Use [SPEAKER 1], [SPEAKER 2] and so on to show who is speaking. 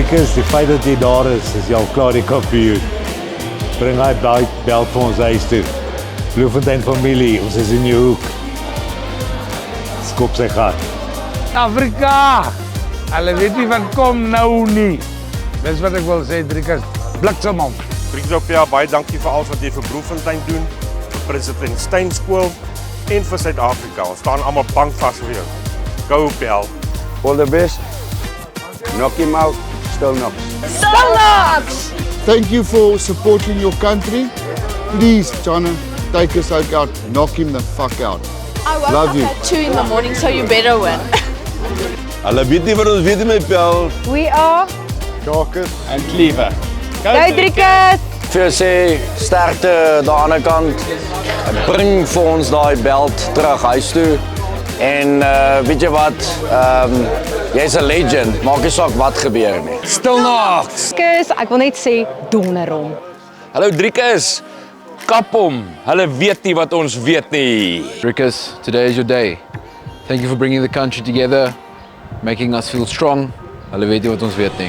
[SPEAKER 1] Driekus, die feit dat jy daar is jy al klaar die kampioen. Bring hy belt vir ons huis toe. Bloemfontein familie, ons is in die hoek. Skop sy gat.
[SPEAKER 2] Afrika! Hulle weet nie van kom nou nie. Dis wat ek wil sê, Driekus. Bliksem hom.
[SPEAKER 3] Driekus, baie dankie vir alles wat jy vir Bloemfontein doen, vir President Steyn Skool en vir Suid-Afrika. Ons staan almal bankvas vir jou. Go Bel.
[SPEAKER 4] All the best. Knock him out. Still knocks.
[SPEAKER 5] Still knocks!
[SPEAKER 6] Thank you for supporting your country. Please, Chana, take us out. Knock him the fuck out.
[SPEAKER 5] I woke
[SPEAKER 6] Love
[SPEAKER 5] up
[SPEAKER 6] you.
[SPEAKER 5] at 2 in the morning, so you better win.
[SPEAKER 4] Hulle weet nie wat ons weet nie, my Bel.
[SPEAKER 5] We are
[SPEAKER 6] Darkus.
[SPEAKER 4] En Cleaver.
[SPEAKER 5] Go Driekus!
[SPEAKER 7] Vir sê sterkte daan die ander kant. Bring vir ons daai belt terug huis toe. En weet jy wat? Jy's 'n legend. Maak nie saak wat gebeur nie.
[SPEAKER 2] Still knocks!
[SPEAKER 5] Driekus, ek wil net sê donder hom.
[SPEAKER 8] Hallo Driekus. Kap hom. Hulle weet nie wat ons weet nie.
[SPEAKER 9] Driekus, today is your day. Thank you for bringing the country together, making us feel strong. Hulle weet nie wat ons weet nie.